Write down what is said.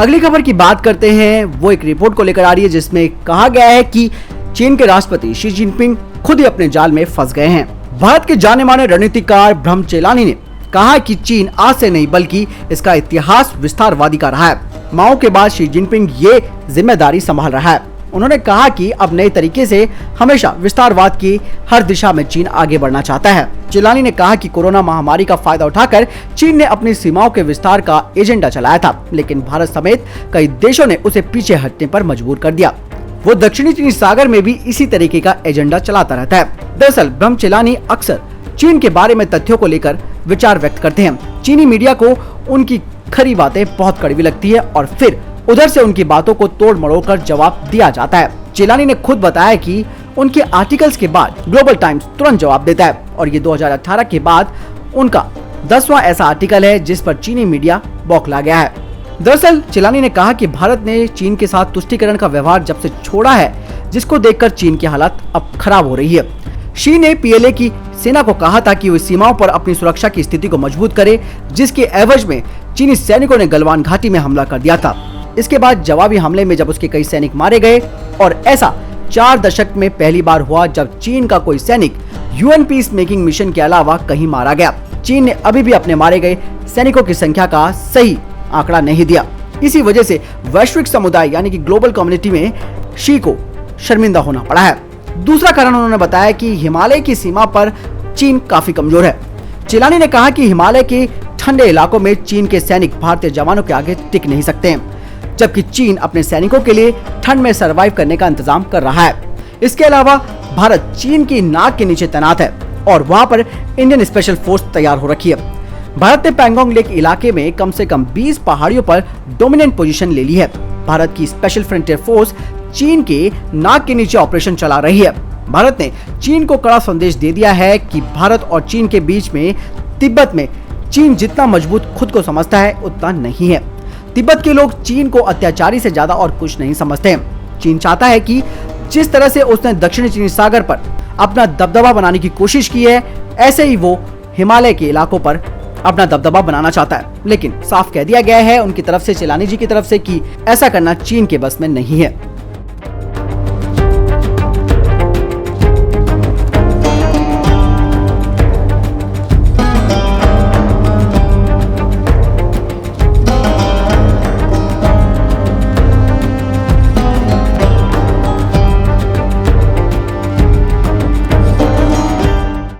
अगली खबर की बात करते हैं, वो एक रिपोर्ट को लेकर आ रही है जिसमें कहा गया है कि चीन के राष्ट्रपति शी जिनपिंग खुद ही अपने जाल में फंस गए हैं। भारत के जाने माने रणनीतिकार ब्रह्म चेलानी ने कहा कि चीन आज से नहीं बल्कि इसका इतिहास विस्तारवादी का रहा है। माओ के बाद शी जिनपिंग ये जिम्मेदारी संभाल रहा है। उन्होंने कहा कि अब नए तरीके से हमेशा विस्तारवाद की हर दिशा में चीन आगे बढ़ना चाहता है। चेलानी ने कहा कि कोरोना महामारी का फायदा उठाकर चीन ने अपनी सीमाओं के विस्तार का एजेंडा चलाया था, लेकिन भारत समेत कई देशों ने उसे पीछे हटने पर मजबूर कर दिया। वो दक्षिणी चीनी सागर में भी इसी तरीके का एजेंडा चलाता रहता है। दरअसल ब्रह्म चेलानी अक्सर चीन के बारे में तथ्यों को लेकर विचार व्यक्त करते हैं। चीनी मीडिया को उनकी खरी बातें बहुत कड़वी लगती है और फिर उधर से उनकी बातों को तोड़ मरोड़ कर जवाब दिया जाता है। चेलानी ने खुद बताया कि उनके आर्टिकल्स के बाद ग्लोबल टाइम्स तुरंत जवाब देता है और ये 2018 के बाद उनका 10वां ऐसा आर्टिकल है जिस पर चीनी मीडिया बौखला गया है। दरअसल चेलानी ने कहा कि भारत ने चीन के साथ तुष्टीकरण का व्यवहार जब से छोड़ा है, जिसको देखकर चीन की हालत अब खराब हो रही है। शी ने पीएलए की सेना को कहा था कि वे सीमाओं पर अपनी सुरक्षा की स्थिति को मजबूत करे, जिसके एवज में चीनी सैनिकों ने गलवान घाटी में हमला कर दिया था। इसके बाद जवाबी हमले में जब उसके कई सैनिक मारे गए और ऐसा 4 दशक में पहली बार हुआ जब चीन का कोई सैनिक यूएन पीस मेकिंग मिशन के अलावा कहीं मारा गया। चीन ने अभी भी अपने मारे गए सैनिकों की संख्या का सही आंकड़ा नहीं दिया। इसी वजह से वैश्विक समुदाय यानी कि ग्लोबल कम्युनिटी में शी को शर्मिंदा होना पड़ा है। दूसरा कारण उन्होंने बताया कि हिमालय की सीमा पर चीन काफी कमजोर है। चेलानी ने कहा कि हिमालय के ठंडे इलाकों में चीन के सैनिक भारतीय जवानों के आगे टिक नहीं सकते हैं, जबकि चीन अपने सैनिकों के लिए ठंड में सरवाइव करने का इंतजाम कर रहा है। इसके अलावा भारत चीन की नाक के नीचे तैनात है और वहां पर इंडियन स्पेशल फोर्स तैयार हो रखी है। भारत ने पैंगोंग लेक इलाके में कम से कम 20 पहाड़ियों पर डोमिनेंट पोजीशन ले ली है। भारत की स्पेशल फ्रंटियर फोर्स चीन के नाक के नीचे ऑपरेशन चला रही है। भारत ने चीन को कड़ा संदेश दे दिया है कि भारत और चीन के बीच में तिब्बत में चीन जितना मजबूत खुद को समझता है उतना नहीं है। तिब्बत के लोग चीन को अत्याचारी से ज्यादा और कुछ नहीं समझते हैं। चीन चाहता है कि जिस तरह से उसने दक्षिणी चीनी सागर पर अपना दबदबा बनाने की कोशिश की है, ऐसे ही वो हिमालय के इलाकों पर अपना दबदबा बनाना चाहता है। लेकिन साफ कह दिया गया है उनकी तरफ से, चेलानी जी की तरफ से, कि ऐसा करना चीन के बस में नहीं है।